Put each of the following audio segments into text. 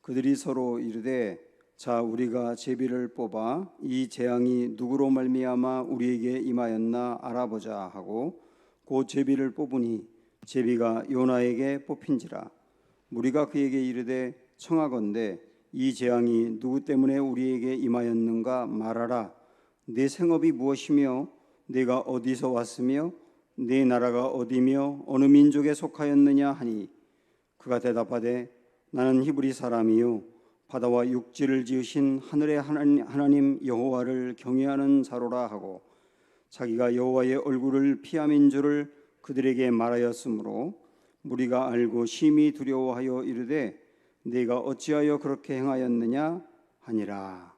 그들이 서로 이르되 자 우리가 제비를 뽑아 이 재앙이 누구로 말미암아 우리에게 임하였나 알아보자 하고 곧 제비를 뽑으니 제비가 요나에게 뽑힌지라. 무리가 그에게 이르되 청하건대 이 재앙이 누구 때문에 우리에게 임하였는가 말하라. 네 생업이 무엇이며 네가 어디서 왔으며 네 나라가 어디며 어느 민족에 속하였느냐 하니 그가 대답하되 나는 히브리 사람이요 바다와 육지를 지으신 하늘의 하나님 여호와를 경외하는 자로라 하고 자기가 여호와의 얼굴을 피함인 줄을 그들에게 말하였으므로 무리가 알고 심히 두려워하여 이르되 네가 어찌하여 그렇게 행하였느냐 하니라.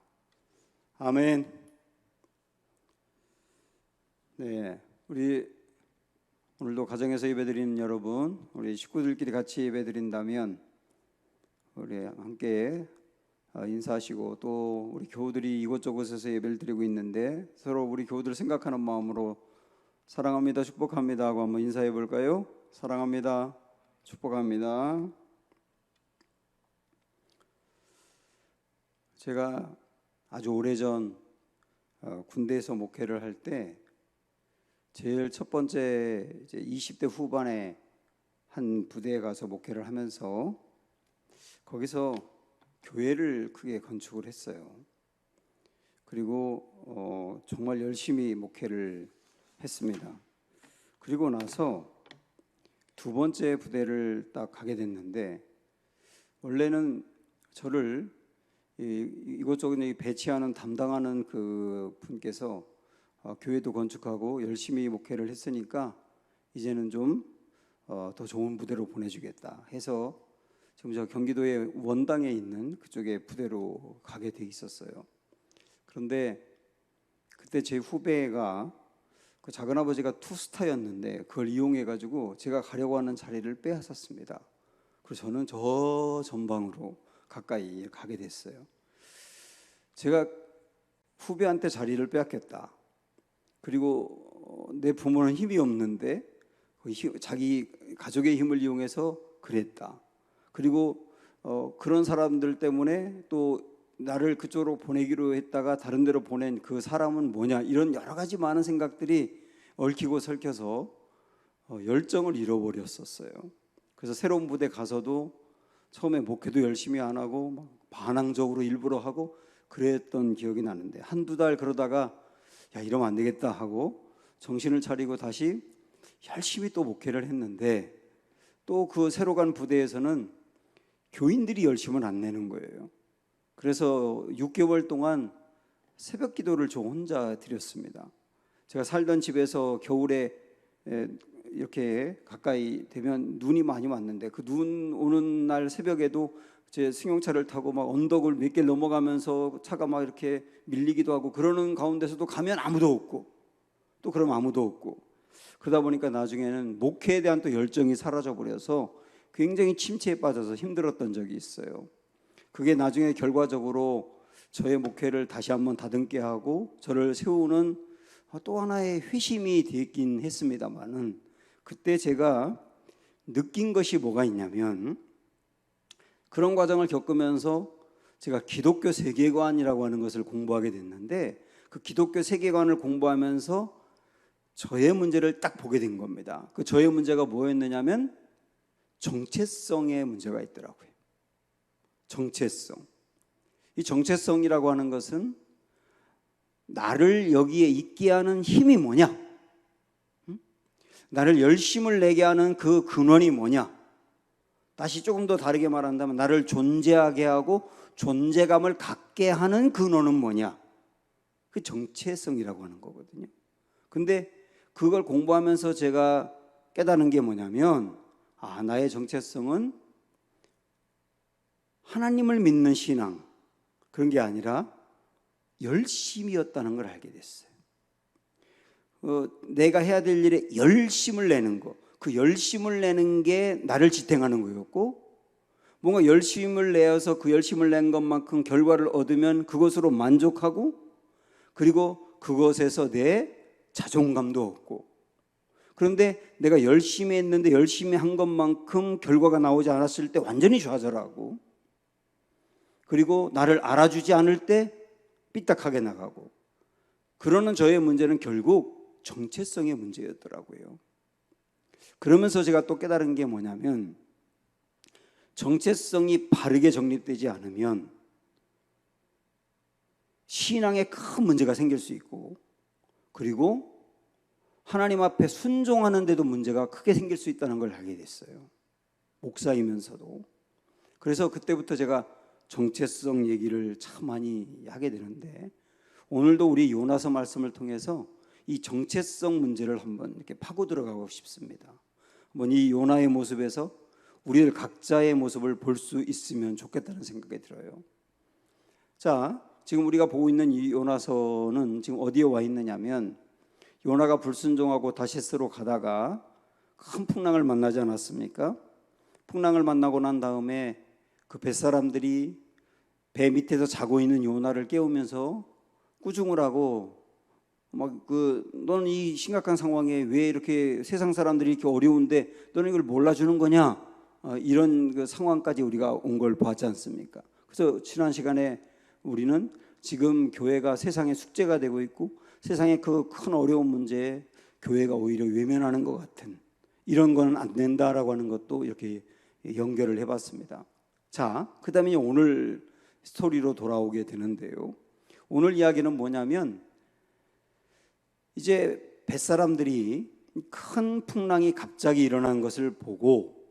아멘. 네, 우리 오늘도 가정에서 예배드리는 여러분, 우리 식구들끼리 같이 예배드린다면 우리 함께 인사하시고 또 우리 교우들이 이곳저곳에서 예배를 드리고 있는데 서로 우리 교우들 생각하는 마음으로 사랑합니다, 축복합니다 하고 한번 인사해 볼까요? 사랑합니다, 축복합니다. 제가 아주 오래전 군대에서 목회를 할 때 제일 첫 번째 이제 20대 후반에 한 부대에 가서 목회를 하면서 거기서 교회를 크게 건축을 했어요. 그리고 정말 열심히 목회를 했습니다. 그리고 나서 두 번째 부대를 딱 가게 됐는데 원래는 저를 이곳저곳 배치하는 담당하는 그 분께서 교회도 건축하고 열심히 목회를 했으니까 이제는 좀 더 좋은 부대로 보내주겠다 해서 지금 저 경기도의 원당에 있는 그쪽에 부대로 가게 돼 있었어요. 그런데 그때 제 후배가 그 작은아버지가 투스타였는데 그걸 이용해 가지고 제가 가려고 하는 자리를 빼앗았습니다. 그래서 저는 저 전방으로 가까이 가게 됐어요. 제가 후배한테 자리를 빼앗겼다. 그리고 내 부모는 힘이 없는데 자기 가족의 힘을 이용해서 그랬다. 그리고 그런 사람들 때문에 또 나를 그쪽으로 보내기로 했다가 다른 데로 보낸 그 사람은 뭐냐, 이런 여러 가지 많은 생각들이 얽히고 설켜서 열정을 잃어버렸었어요. 그래서 새로운 부대 가서도 처음에 목회도 열심히 안 하고 막 반항적으로 일부러 하고 그랬던 기억이 나는데 한두 달 그러다가 야 이러면 안 되겠다 하고 정신을 차리고 다시 열심히 또 목회를 했는데 또 그 새로 간 부대에서는 교인들이 열심을 안 내는 거예요. 그래서 6개월 동안 새벽 기도를 저 혼자 드렸습니다. 제가 살던 집에서 겨울에 이렇게 가까이 되면 눈이 많이 왔는데 그 눈 오는 날 새벽에도 제 승용차를 타고 막 언덕을 몇 개 넘어가면서 차가 막 이렇게 밀리기도 하고 그러는 가운데서도 가면 아무도 없고 또 그러면 아무도 없고 그러다 보니까 나중에는 목회에 대한 또 열정이 사라져 버려서 굉장히 침체에 빠져서 힘들었던 적이 있어요. 그게 나중에 결과적으로 저의 목회를 다시 한번 다듬게 하고 저를 세우는 또 하나의 회심이 되긴 했습니다만은 그때 제가 느낀 것이 뭐가 있냐면 그런 과정을 겪으면서 제가 기독교 세계관이라고 하는 것을 공부하게 됐는데 그 기독교 세계관을 공부하면서 저의 문제를 딱 보게 된 겁니다. 그 저의 문제가 뭐였느냐면 정체성의 문제가 있더라고요. 정체성. 이 정체성이라고 하는 것은 나를 여기에 있게 하는 힘이 뭐냐? 나를 열심을 내게 하는 그 근원이 뭐냐? 다시 조금 더 다르게 말한다면 나를 존재하게 하고 존재감을 갖게 하는 근원은 뭐냐? 그 정체성이라고 하는 거거든요. 근데 그걸 공부하면서 제가 깨달은 게 뭐냐면 나의 정체성은 하나님을 믿는 신앙 그런 게 아니라 열심이었다는 걸 알게 됐어요. 내가 해야 될 일에 열심을 내는 거, 그 열심을 내는 게 나를 지탱하는 거였고 뭔가 열심을 내어서 그 열심을 낸 것만큼 결과를 얻으면 그것으로 만족하고 그리고 그것에서 내 자존감도 얻고 그런데 내가 열심히 했는데 열심히 한 것만큼 결과가 나오지 않았을 때 완전히 좌절하고 그리고 나를 알아주지 않을 때 삐딱하게 나가고, 그러는 저의 문제는 결국 정체성의 문제였더라고요. 그러면서 제가 또 깨달은 게 뭐냐면, 정체성이 바르게 정립되지 않으면 신앙에 큰 문제가 생길 수 있고, 그리고 하나님 앞에 순종하는데도 문제가 크게 생길 수 있다는 걸 알게 됐어요. 목사이면서도. 그래서 그때부터 제가 정체성 얘기를 참 많이 하게 되는데, 오늘도 우리 요나서 말씀을 통해서 이 정체성 문제를 한번 이렇게 파고 들어가고 싶습니다. 한번 이 요나의 모습에서 우리들 각자의 모습을 볼 수 있으면 좋겠다는 생각이 들어요. 자, 지금 우리가 보고 있는 이 요나서는 지금 어디에 와 있느냐면, 요나가 불순종하고 다시스로 가다가 큰 풍랑을 만나지 않았습니까? 풍랑을 만나고 난 다음에 그 뱃사람들이 배 밑에서 자고 있는 요나를 깨우면서 꾸중을 하고, 너는 이 심각한 상황에 왜 이렇게 세상 사람들이 이렇게 어려운데 너는 이걸 몰라주는 거냐? 이런 그 상황까지 우리가 온 걸 봤지 않습니까? 그래서 지난 시간에 우리는 지금 교회가 세상의 숙제가 되고 있고, 세상의 그 큰 어려운 문제에 교회가 오히려 외면하는 것 같은, 이런 거는 안 된다라고 하는 것도 이렇게 연결을 해봤습니다. 자, 그 다음에 오늘 스토리로 돌아오게 되는데요. 오늘 이야기는 뭐냐면, 이제 뱃사람들이 큰 풍랑이 갑자기 일어난 것을 보고,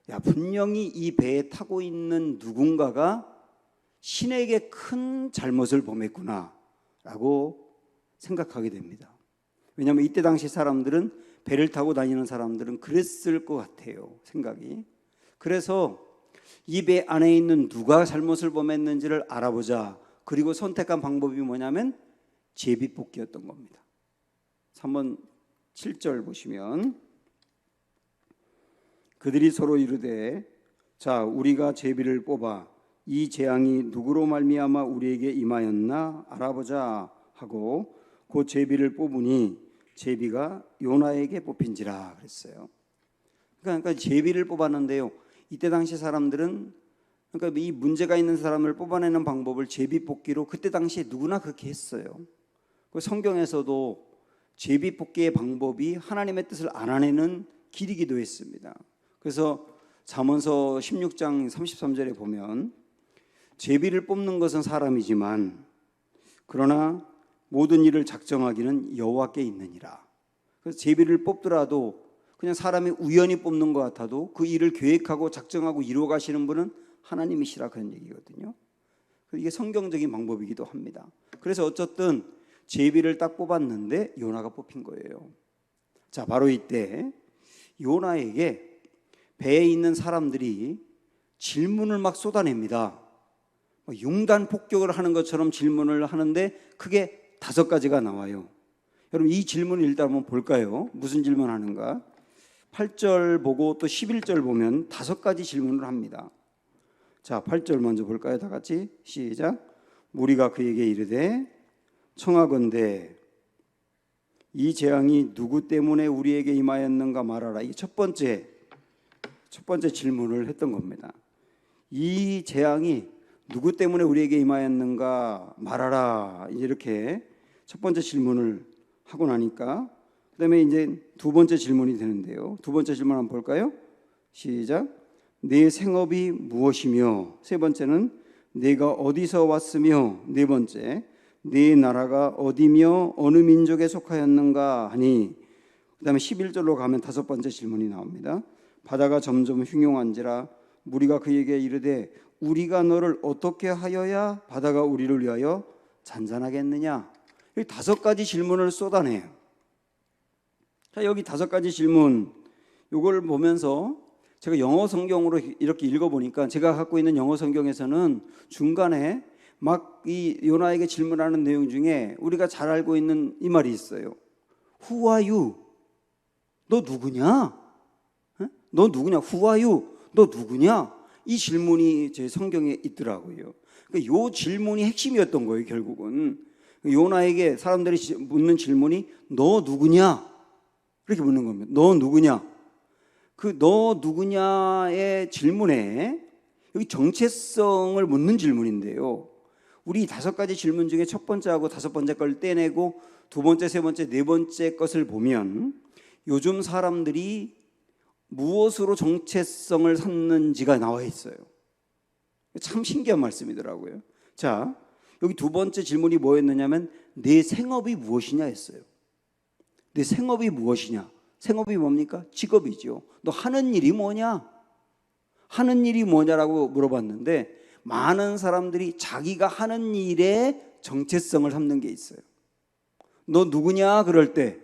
야, 분명히 이 배에 타고 있는 누군가가 신에게 큰 잘못을 범했구나 라고 생각하게 됩니다. 왜냐하면 이때 당시 사람들은, 배를 타고 다니는 사람들은 그랬을 것 같아요, 생각이. 그래서 이 배 안에 있는 누가 잘못을 범했는지를 알아보자. 그리고 선택한 방법이 뭐냐면 제비뽑기였던 겁니다. 3번 7절 보시면, 그들이 서로 이르되, 자, 우리가 제비를 뽑아 이 재앙이 누구로 말미암아 우리에게 임하였나 알아보자 하고 그 제비를 뽑으니 제비가 요나에게 뽑힌지라 그랬어요. 그러니까 제비를 뽑았는데요, 이때 당시 사람들은, 그러니까 이 문제가 있는 사람을 뽑아내는 방법을 제비 뽑기로 그때 당시에 누구나 그렇게 했어요. 성경에서도 제비 뽑기의 방법이 하나님의 뜻을 알아내는 길이기도 했습니다. 그래서 잠언서 16장 33절에 보면, 제비를 뽑는 것은 사람이지만 그러나 모든 일을 작정하기는 여호와께 있느니라. 그래서 제비를 뽑더라도 그냥 사람이 우연히 뽑는 것 같아도 그 일을 계획하고 작정하고 이루어 가시는 분은 하나님이시라, 그런 얘기거든요. 이게 성경적인 방법이기도 합니다. 그래서 어쨌든 제비를 딱 뽑았는데 요나가 뽑힌 거예요. 자, 바로 이때 요나에게 배에 있는 사람들이 질문을 막 쏟아냅니다. 융단 폭격을 하는 것처럼 질문을 하는데 크게 5가지가 나와요. 여러분, 이 질문을 일단 한번 볼까요? 무슨 질문하는가? 8절 보고 또 11절 보면 5가지 질문을 합니다. 자, 8절 먼저 볼까요? 다 같이 시작. 무리가 그에게 이르되 청하건대 이 재앙이 누구 때문에 우리에게 임하였는가 말하라. 이게 첫 번째 질문을 했던 겁니다. 이 재앙이 누구 때문에 우리에게 임하였는가 말하라. 이렇게 첫 번째 질문을 하고 나니까, 그다음에 이제 두 번째 질문이 되는데요. 두 번째 질문 한번 볼까요? 시작. 내 생업이 무엇이며, 세 번째는 내가 어디서 왔으며, 네 번째 네 나라가 어디며 어느 민족에 속하였는가 하니, 그다음에 11절로 가면 5번째 질문이 나옵니다. 바다가 점점 흉용한지라 무리가 그에게 이르되 우리가 너를 어떻게 하여야 바다가 우리를 위하여 잔잔하겠느냐. 이 5가지 질문을 쏟아내요. 자, 여기 5가지 질문, 이걸 보면서 제가 영어 성경으로 이렇게 읽어보니까, 제가 갖고 있는 영어 성경에서는 중간에 막 이 요나에게 질문하는 내용 중에 우리가 잘 알고 있는 이 말이 있어요. Who are you? 너 누구냐? 너 누구냐? Who are you? 너 누구냐? 이 질문이 제 성경에 있더라고요. 그러니까 이 질문이 핵심이었던 거예요. 결국은 요나에게 사람들이 묻는 질문이 너 누구냐? 그렇게 묻는 겁니다. 너 누구냐? 그 너 누구냐의 질문에 여기 정체성을 묻는 질문인데요. 우리 5가지 질문 중에 첫 번째하고 5번째 걸 떼내고 두 번째, 세 번째, 네 번째 것을 보면 요즘 사람들이 무엇으로 정체성을 삼는지가 나와 있어요. 참 신기한 말씀이더라고요. 자, 여기 두 번째 질문이 뭐였느냐면 내 생업이 무엇이냐 했어요. 내 생업이 무엇이냐? 생업이 뭡니까? 직업이죠. 너 하는 일이 뭐냐? 하는 일이 뭐냐라고 물어봤는데 많은 사람들이 자기가 하는 일에 정체성을 삼는 게 있어요. 너 누구냐? 그럴 때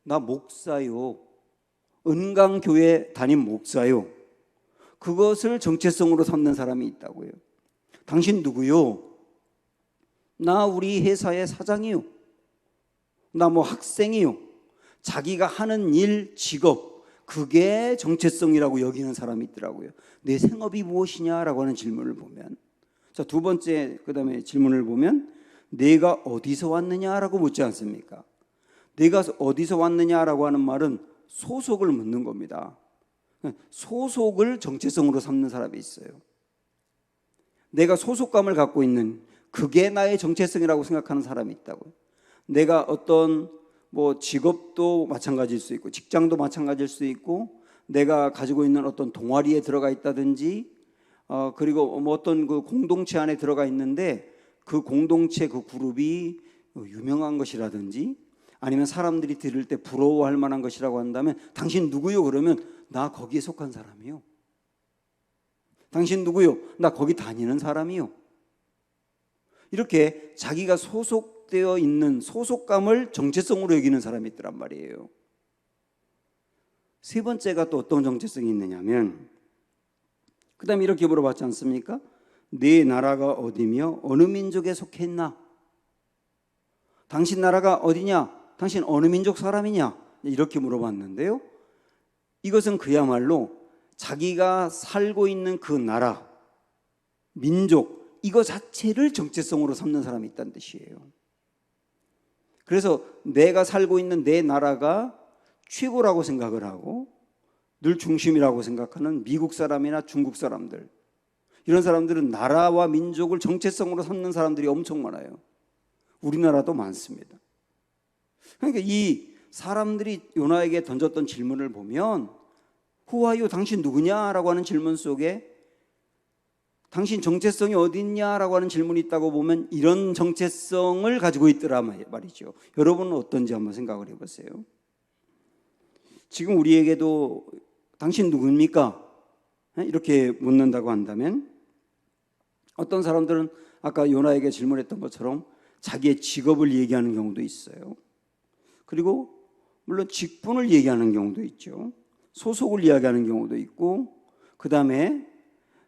나 목사요. 은강교회 담임 목사요. 그것을 정체성으로 삼는 사람이 있다고요. 당신 누구요? 나 우리 회사의 사장이요. 나 뭐 학생이요. 자기가 하는 일, 직업, 그게 정체성이라고 여기는 사람이 있더라고요. 내 생업이 무엇이냐라고 하는 질문을 보면, 자, 두 번째 그다음에 질문을 보면 내가 어디서 왔느냐라고 묻지 않습니까? 내가 어디서 왔느냐라고 하는 말은 소속을 묻는 겁니다. 소속을 정체성으로 삼는 사람이 있어요. 내가 소속감을 갖고 있는 그게 나의 정체성이라고 생각하는 사람이 있다고요. 내가 어떤 뭐 직업도 마찬가지일 수 있고 직장도 마찬가지일 수 있고 내가 가지고 있는 어떤 동아리에 들어가 있다든지 그리고 뭐 어떤 그 공동체 안에 들어가 있는데 그 공동체 그 그룹이 유명한 것이라든지 아니면 사람들이 들을 때 부러워할 만한 것이라고 한다면 당신 누구요? 그러면 나 거기에 속한 사람이요. 당신 누구요? 나 거기 다니는 사람이요. 이렇게 자기가 소속되어 있는 소속감을 정체성으로 여기는 사람이 있더란 말이에요. 세 번째가 또 어떤 정체성이 있느냐면 그 다음에 이렇게 물어봤지 않습니까? 네 나라가 어디며 어느 민족에 속해 있나? 당신 나라가 어디냐? 당신 어느 민족 사람이냐? 이렇게 물어봤는데요. 이것은 그야말로 자기가 살고 있는 그 나라, 민족, 이거 자체를 정체성으로 삼는 사람이 있다는 뜻이에요. 그래서 내가 살고 있는 내 나라가 최고라고 생각을 하고 늘 중심이라고 생각하는 미국 사람이나 중국 사람들, 이런 사람들은 나라와 민족을 정체성으로 삼는 사람들이 엄청 많아요. 우리나라도 많습니다. 그러니까 이 사람들이 요나에게 던졌던 질문을 보면 Who are you? 당신 누구냐라고 하는 질문 속에 당신 정체성이 어디 있냐라고 하는 질문이 있다고 보면 이런 정체성을 가지고 있더라 말이죠. 여러분은 어떤지 한번 생각을 해보세요. 지금 우리에게도 당신 누굽니까? 이렇게 묻는다고 한다면 어떤 사람들은 아까 요나에게 질문했던 것처럼 자기의 직업을 얘기하는 경우도 있어요. 그리고 물론 직분을 얘기하는 경우도 있죠. 소속을 이야기하는 경우도 있고 그 다음에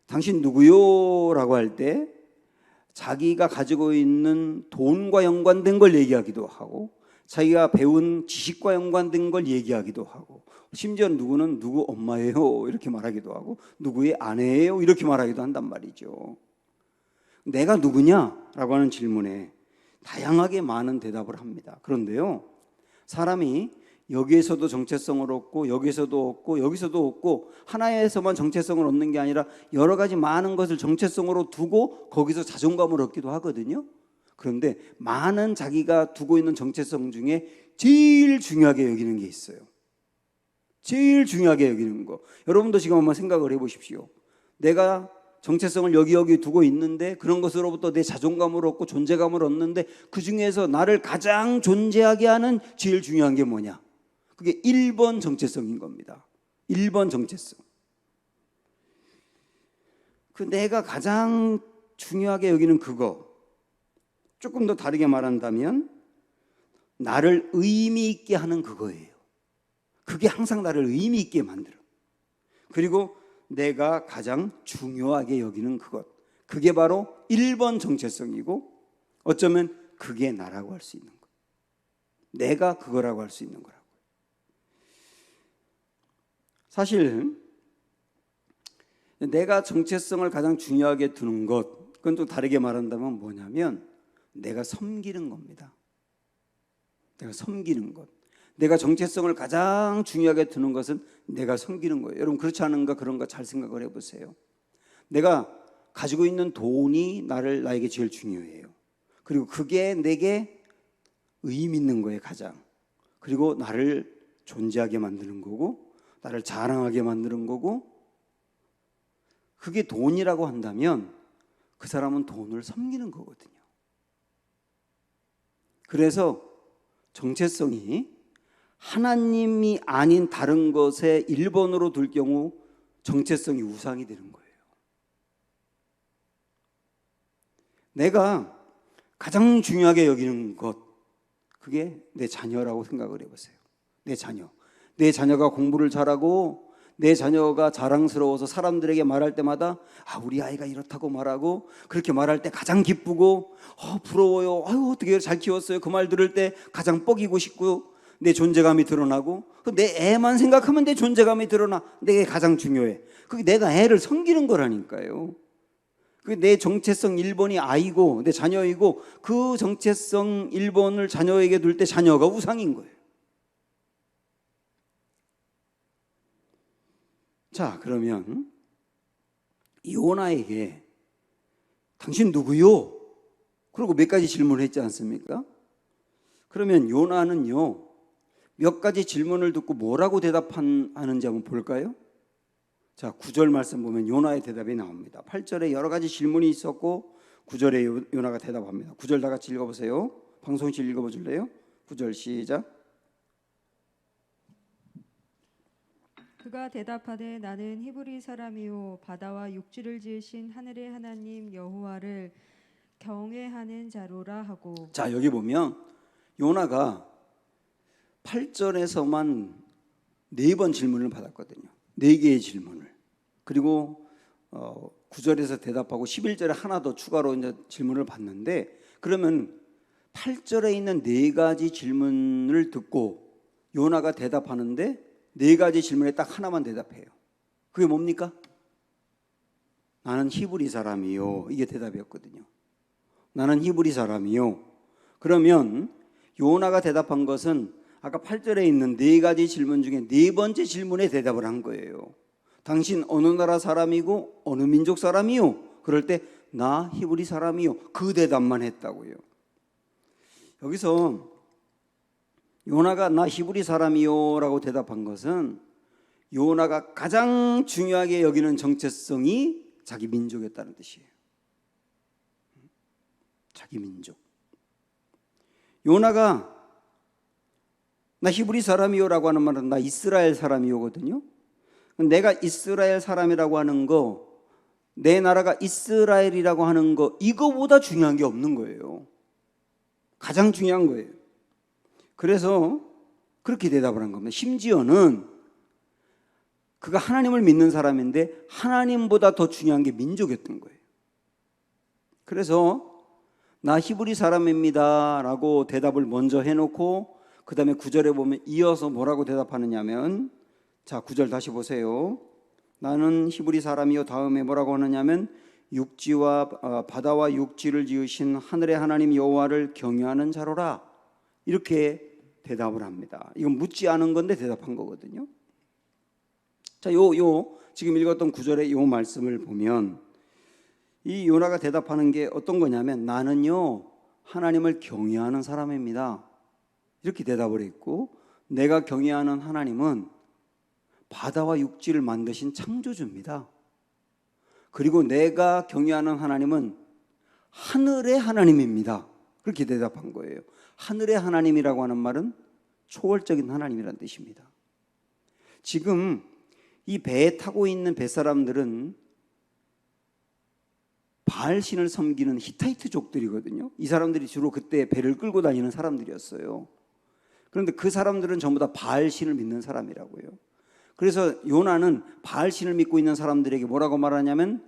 당신 누구요? 라고 할 때 자기가 가지고 있는 돈과 연관된 걸 얘기하기도 하고 자기가 배운 지식과 연관된 걸 얘기하기도 하고 심지어 누구는 누구 엄마예요 이렇게 말하기도 하고 누구의 아내예요 이렇게 말하기도 한단 말이죠. 내가 누구냐라고 하는 질문에 다양하게 많은 대답을 합니다. 그런데요, 사람이 여기에서도 정체성을 얻고 여기서도 얻고 여기서도 얻고 하나에서만 정체성을 얻는 게 아니라 여러 가지 많은 것을 정체성으로 두고 거기서 자존감을 얻기도 하거든요. 그런데 많은 자기가 두고 있는 정체성 중에 제일 중요하게 여기는 게 있어요. 제일 중요하게 여기는 거. 여러분도 지금 한번 생각을 해보십시오. 내가 정체성을 여기 두고 있는데 그런 것으로부터 내 자존감을 얻고 존재감을 얻는데 그 중에서 나를 가장 존재하게 하는 제일 중요한 게 뭐냐? 그게 1번 정체성인 겁니다. 1번 정체성. 그 내가 가장 중요하게 여기는 그거, 조금 더 다르게 말한다면 나를 의미 있게 하는 그거예요. 그게 항상 나를 의미 있게 만들어. 그리고 내가 가장 중요하게 여기는 그것, 그게 바로 1번 정체성이고 어쩌면 그게 나라고 할 수 있는 것, 내가 그거라고 할 수 있는 거라고. 사실 내가 정체성을 가장 중요하게 두는 것, 그건 좀 다르게 말한다면 뭐냐면 내가 섬기는 겁니다. 내가 섬기는 것. 내가 정체성을 가장 중요하게 두는 것은 내가 섬기는 거예요. 여러분 그렇지 않은가? 그런가 잘 생각을 해보세요. 내가 가지고 있는 돈이 나에게 제일 중요해요. 그리고 그게 내게 의미 있는 거예요, 가장. 그리고 나를 존재하게 만드는 거고, 나를 자랑하게 만드는 거고, 그게 돈이라고 한다면 그 사람은 돈을 섬기는 거거든요. 그래서 정체성이 하나님이 아닌 다른 것에 1번으로 둘 경우 정체성이 우상이 되는 거예요. 내가 가장 중요하게 여기는 것, 그게 내 자녀라고 생각을 해보세요. 내 자녀. 내 자녀가 공부를 잘하고 내 자녀가 자랑스러워서 사람들에게 말할 때마다 우리 아이가 이렇다고 말하고, 그렇게 말할 때 가장 기쁘고 부러워요. 어떻게 잘 키웠어요. 그 말 들을 때 가장 뻐기고 싶고 내 존재감이 드러나고, 내 애만 생각하면 내 존재감이 드러나. 내게 가장 중요해. 그게 내가 애를 섬기는 거라니까요. 내 정체성 1번이 아이고 내 자녀이고, 그 정체성 1번을 자녀에게 둘 때 자녀가 우상인 거예요. 자, 그러면 요나에게 당신 누구요? 그리고 몇 가지 질문을 했지 않습니까? 그러면 요나는요, 몇 가지 질문을 듣고 뭐라고 대답하는지 한번 볼까요? 자, 9절 말씀 보면 요나의 대답이 나옵니다. 8절에 여러 가지 질문이 있었고 9절에 요나가 대답합니다. 9절 다 같이 읽어보세요. 방송실 읽어보실래요? 9절 시작. 그가 대답하되 나는 히브리 사람이요 바다와 육지를 지으신 하늘의 하나님 여호와를 경외하는 자로라 하고. 자, 여기 보면 요나가 8절에서만 4번 질문을 받았거든요. 4개의 질문을. 그리고 9절에서 대답하고 11절에 하나 더 추가로 이제 질문을 받는데, 그러면 8절에 있는 4가지 질문을 듣고 요나가 대답하는데 4가지 질문에 딱 하나만 대답해요. 그게 뭡니까? 나는 히브리 사람이요. 이게 대답이었거든요. 나는 히브리 사람이요. 그러면 요나가 대답한 것은 아까 8절에 있는 4가지 질문 중에 4번째 질문에 대답을 한 거예요. 당신 어느 나라 사람이고 어느 민족 사람이요? 그럴 때 나 히브리 사람이요. 그 대답만 했다고요. 여기서 요나가 나 히브리 사람이요 라고 대답한 것은 요나가 가장 중요하게 여기는 정체성이 자기 민족이었다는 뜻이에요. 자기 민족. 요나가 나 히브리 사람이요 라고 하는 말은 나 이스라엘 사람이요거든요. 내가 이스라엘 사람이라고 하는 거, 내 나라가 이스라엘이라고 하는 거, 이거보다 중요한 게 없는 거예요. 가장 중요한 거예요. 그래서 그렇게 대답을 한 겁니다. 심지어는 그가 하나님을 믿는 사람인데 하나님보다 더 중요한 게 민족이었던 거예요. 그래서 나 히브리 사람입니다 라고 대답을 먼저 해놓고 그 다음에 9절에 보면 이어서 뭐라고 대답하느냐 하면, 자 9절 다시 보세요. 나는 히브리 사람이요. 다음에 뭐라고 하느냐면 육지와 바다와 육지를 지으신 하늘의 하나님 여호와를 경외하는 자로라. 이렇게 대답을 합니다. 이건 묻지 않은 건데 대답한 거거든요. 자, 지금 읽었던 9절의 요 말씀을 보면 이 요나가 대답하는 게 어떤 거냐면 나는요 하나님을 경외하는 사람입니다. 이렇게 대답을 했고, 내가 경외하는 하나님은 바다와 육지를 만드신 창조주입니다. 그리고 내가 경외하는 하나님은 하늘의 하나님입니다. 그렇게 대답한 거예요. 하늘의 하나님이라고 하는 말은 초월적인 하나님이라는 뜻입니다. 지금 이 배에 타고 있는 뱃사람들은 바알신을 섬기는 히타이트족들이거든요. 이 사람들이 주로 그때 배를 끌고 다니는 사람들이었어요. 그런데 그 사람들은 전부 다 바알신을 믿는 사람이라고요. 그래서 요나는 바알신을 믿고 있는 사람들에게 뭐라고 말하냐면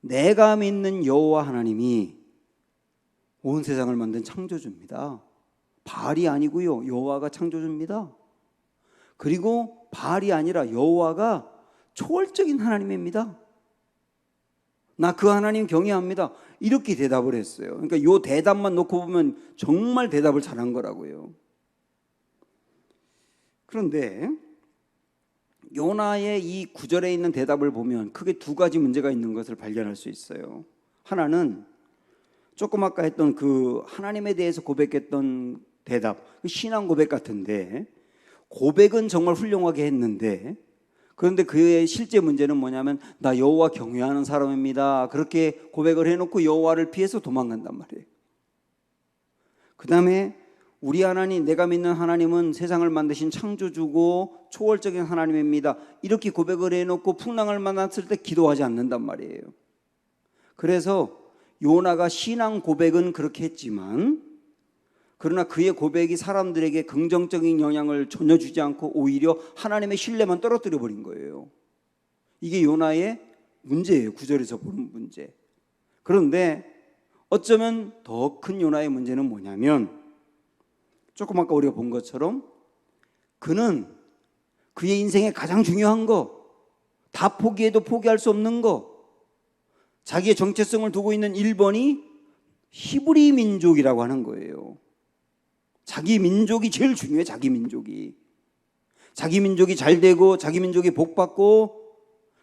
내가 믿는 여호와 하나님이 온 세상을 만든 창조주입니다. 바알이 아니고요, 여호와가 창조주입니다. 그리고 바알이 아니라 여호와가 초월적인 하나님입니다. 나 그 하나님 경외합니다. 이렇게 대답을 했어요. 그러니까 이 대답만 놓고 보면 정말 대답을 잘한 거라고요. 그런데 요나의 이 구절에 있는 대답을 보면 크게 두 가지 문제가 있는 것을 발견할 수 있어요. 하나는 조금 아까 했던 그 하나님에 대해서 고백했던 대답, 신앙 고백 같은데, 고백은 정말 훌륭하게 했는데, 그런데 그의 실제 문제는 뭐냐면 나 여호와 경외하는 사람입니다, 그렇게 고백을 해놓고 여호와를 피해서 도망간단 말이에요. 그 다음에 우리 하나님, 내가 믿는 하나님은 세상을 만드신 창조주고 초월적인 하나님입니다, 이렇게 고백을 해놓고 풍랑을 만났을 때 기도하지 않는단 말이에요. 그래서 요나가 신앙 고백은 그렇게 했지만, 그러나 그의 고백이 사람들에게 긍정적인 영향을 전혀 주지 않고 오히려 하나님의 신뢰만 떨어뜨려 버린 거예요. 이게 요나의 문제예요. 구절에서 보는 문제. 그런데 어쩌면 더 큰 요나의 문제는 뭐냐면, 조금 아까 우리가 본 것처럼 그는 그의 인생에 가장 중요한 거, 다 포기해도 포기할 수 없는 거, 자기의 정체성을 두고 있는 1번이 히브리 민족이라고 하는 거예요. 자기 민족이 제일 중요해. 자기 민족이 잘 되고 자기 민족이 복받고,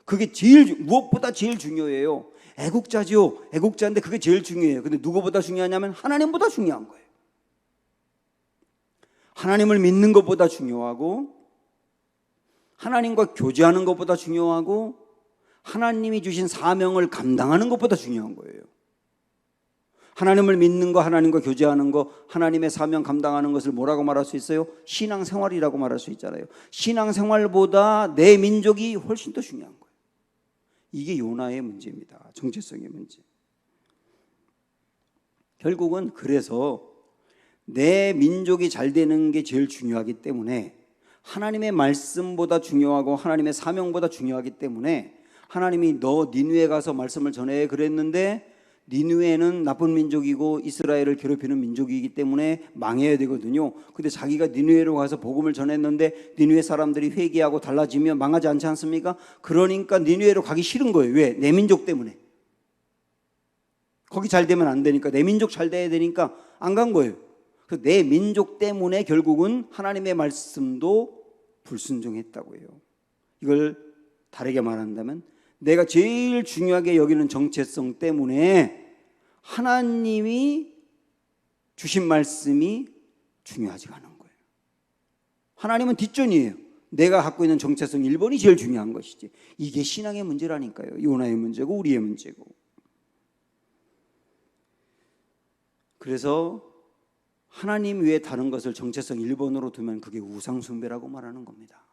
그게 무엇보다 제일 중요해요. 애국자죠. 애국자인데 그게 제일 중요해요. 근데 누구보다 중요하냐면 하나님보다 중요한 거예요. 하나님을 믿는 것보다 중요하고, 하나님과 교제하는 것보다 중요하고, 하나님이 주신 사명을 감당하는 것보다 중요한 거예요. 하나님을 믿는 거, 하나님과 교제하는 거, 하나님의 사명 감당하는 것을 뭐라고 말할 수 있어요? 신앙생활이라고 말할 수 있잖아요. 신앙생활보다 내 민족이 훨씬 더 중요한 거예요. 이게 요나의 문제입니다. 정체성의 문제. 결국은 그래서 내 민족이 잘 되는 게 제일 중요하기 때문에, 하나님의 말씀보다 중요하고 하나님의 사명보다 중요하기 때문에 하나님이 너 니느웨 가서 말씀을 전해 그랬는데, 니느웨는 나쁜 민족이고 이스라엘을 괴롭히는 민족이기 때문에 망해야 되거든요. 근데 자기가 니느웨로 가서 복음을 전했는데 니느웨 사람들이 회개하고 달라지면 망하지 않지 않습니까? 그러니까 니느웨로 가기 싫은 거예요. 왜? 내 민족 때문에. 거기 잘 되면 안 되니까, 내 민족 잘 돼야 되니까 안 간 거예요. 그래서 내 민족 때문에 결국은 하나님의 말씀도 불순종했다고 해요. 이걸 다르게 말한다면, 내가 제일 중요하게 여기는 정체성 때문에 하나님이 주신 말씀이 중요하지가 않은 거예요. 하나님은 뒷전이에요. 내가 갖고 있는 정체성 1번이 제일 중요한 것이지. 이게 신앙의 문제라니까요. 요나의 문제고 우리의 문제고. 그래서 하나님 외에 다른 것을 정체성 1번으로 두면 그게 우상숭배라고 말하는 겁니다.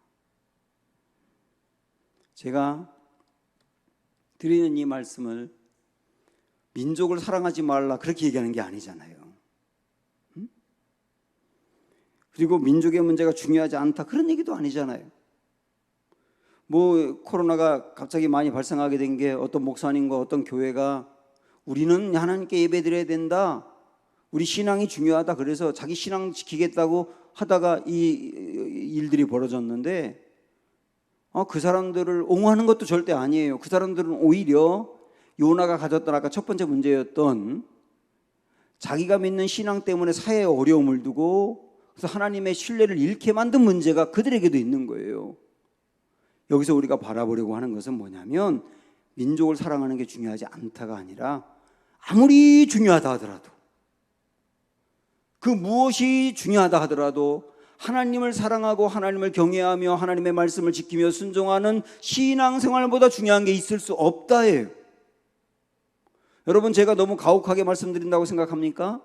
제가 드리는 이 말씀을 민족을 사랑하지 말라 그렇게 얘기하는 게 아니잖아요. 그리고 민족의 문제가 중요하지 않다 그런 얘기도 아니잖아요. 뭐 코로나가 갑자기 많이 발생하게 된 게 어떤 목사님과 어떤 교회가 우리는 하나님께 예배드려야 된다, 우리 신앙이 중요하다, 그래서 자기 신앙 지키겠다고 하다가 이 일들이 벌어졌는데, 그 사람들을 옹호하는 것도 절대 아니에요. 그 사람들은 오히려 요나가 가졌던 아까 첫 번째 문제였던 자기가 믿는 신앙 때문에 사회에 어려움을 두고 그래서 하나님의 신뢰를 잃게 만든 문제가 그들에게도 있는 거예요. 여기서 우리가 바라보려고 하는 것은 뭐냐면, 민족을 사랑하는 게 중요하지 않다가 아니라, 아무리 중요하다 하더라도, 그 무엇이 중요하다 하더라도 하나님을 사랑하고 하나님을 경외하며 하나님의 말씀을 지키며 순종하는 신앙생활보다 중요한 게 있을 수 없다예요. 여러분, 제가 너무 가혹하게 말씀드린다고 생각합니까?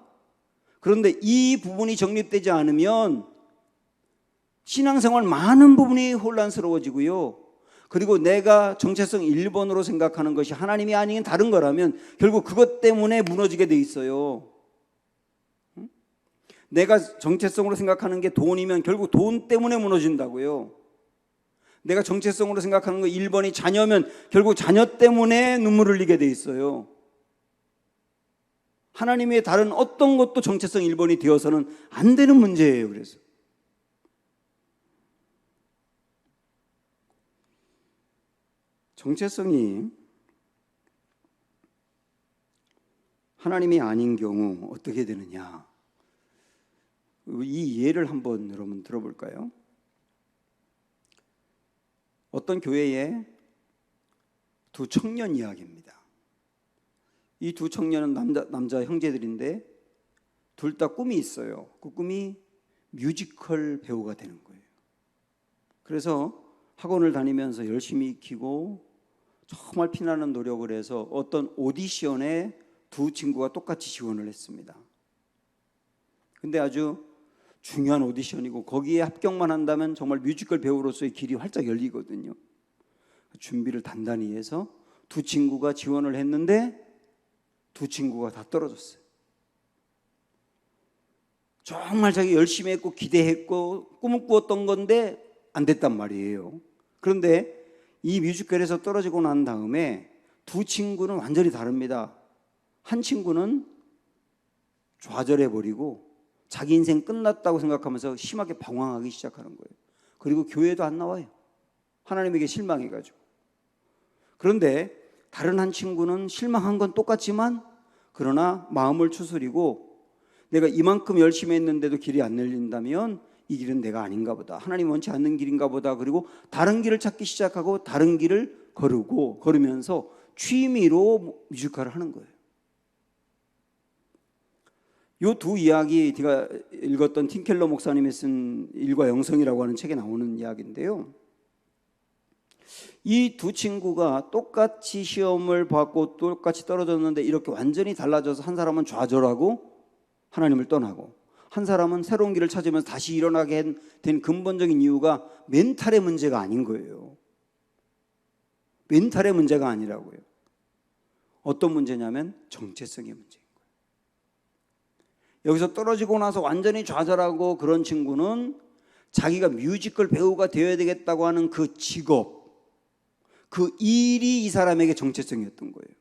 그런데 이 부분이 정립되지 않으면 신앙생활 많은 부분이 혼란스러워지고요. 그리고 내가 정체성 1번으로 생각하는 것이 하나님이 아닌 다른 거라면 결국 그것 때문에 무너지게 돼 있어요. 내가 정체성으로 생각하는 게 돈이면 결국 돈 때문에 무너진다고요. 내가 정체성으로 생각하는 거 1번이 자녀면 결국 자녀 때문에 눈물을 흘리게 돼 있어요. 하나님의 다른 어떤 것도 정체성 1번이 되어서는 안 되는 문제예요. 그래서 정체성이 하나님이 아닌 경우 어떻게 되느냐, 이 예를 한번 여러분 들어볼까요? 어떤 교회에 두 청년 이야기입니다. 이 두 청년은 남자 형제들인데 둘 다 꿈이 있어요. 그 꿈이 뮤지컬 배우가 되는 거예요. 그래서 학원을 다니면서 열심히 익히고 정말 피나는 노력을 해서 어떤 오디션에 두 친구가 똑같이 지원을 했습니다. 근데 아주 중요한 오디션이고 거기에 합격만 한다면 정말 뮤지컬 배우로서의 길이 활짝 열리거든요. 준비를 단단히 해서 두 친구가 지원을 했는데 두 친구가 다 떨어졌어요. 정말 자기 열심히 했고 기대했고 꿈을 꾸었던 건데 안 됐단 말이에요. 그런데 이 뮤지컬에서 떨어지고 난 다음에 두 친구는 완전히 다릅니다. 한 친구는 좌절해버리고 자기 인생 끝났다고 생각하면서 심하게 방황하기 시작하는 거예요. 그리고 교회도 안 나와요. 하나님에게 실망해가지고. 그런데 다른 한 친구는 실망한 건 똑같지만 그러나 마음을 추스리고 내가 이만큼 열심히 했는데도 길이 안 열린다면 이 길은 내가 아닌가 보다. 하나님 원치 않는 길인가 보다. 그리고 다른 길을 찾기 시작하고 다른 길을 걸으면서 취미로 뮤지컬을 하는 거예요. 이 두 이야기 제가 읽었던 팀 켈러 목사님이 쓴 일과 영성이라고 하는 책에 나오는 이야기인데요. 이 두 친구가 똑같이 시험을 받고 똑같이 떨어졌는데 이렇게 완전히 달라져서 한 사람은 좌절하고 하나님을 떠나고 한 사람은 새로운 길을 찾으면서 다시 일어나게 된 근본적인 이유가 멘탈의 문제가 아닌 거예요. 멘탈의 문제가 아니라고요. 어떤 문제냐면 정체성의 문제인 거예요. 여기서 떨어지고 나서 완전히 좌절하고 그런 친구는 자기가 뮤지컬 배우가 되어야 되겠다고 하는 그 직업, 그 일이 이 사람에게 정체성이었던 거예요.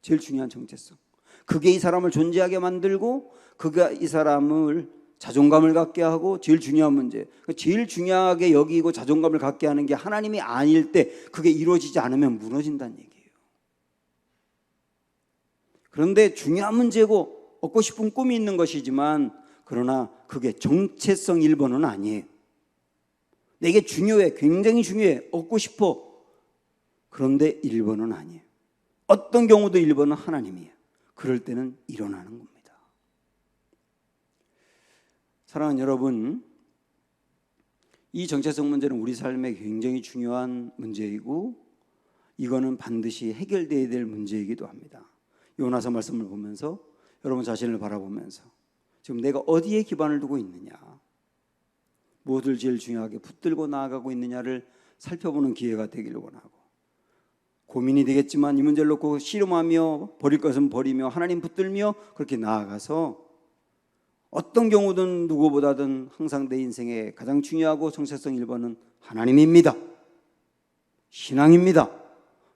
제일 중요한 정체성. 그게 이 사람을 존재하게 만들고 그가 이 사람을 자존감을 갖게 하고 제일 중요한 문제, 제일 중요하게 여기고 자존감을 갖게 하는 게 하나님이 아닐 때 그게 이루어지지 않으면 무너진다는 얘기예요. 그런데 중요한 문제고 얻고 싶은 꿈이 있는 것이지만 그러나 그게 정체성 1번은 아니에요. 내게 중요해, 굉장히 중요해, 얻고 싶어. 그런데 1번은 아니에요. 어떤 경우도 1번은 하나님이에요. 그럴 때는 일어나는 겁니다. 사랑하는 여러분, 이 정체성 문제는 우리 삶에 굉장히 중요한 문제이고 이거는 반드시 해결되어야 될 문제이기도 합니다. 요나서 말씀을 보면서 여러분 자신을 바라보면서 지금 내가 어디에 기반을 두고 있느냐, 무엇을 제일 중요하게 붙들고 나아가고 있느냐를 살펴보는 기회가 되기를 원하고, 고민이 되겠지만 이 문제를 놓고 씨름하며 버릴 것은 버리며 하나님 붙들며 그렇게 나아가서 어떤 경우든 누구보다든 항상 내 인생에 가장 중요하고 정체성 1번은 하나님입니다, 신앙입니다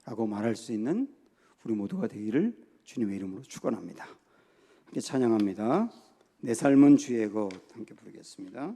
라고 말할 수 있는 우리 모두가 되기를 주님의 이름으로 축원합니다. 함께 찬양합니다. 내 삶은 주의 것 함께 부르겠습니다.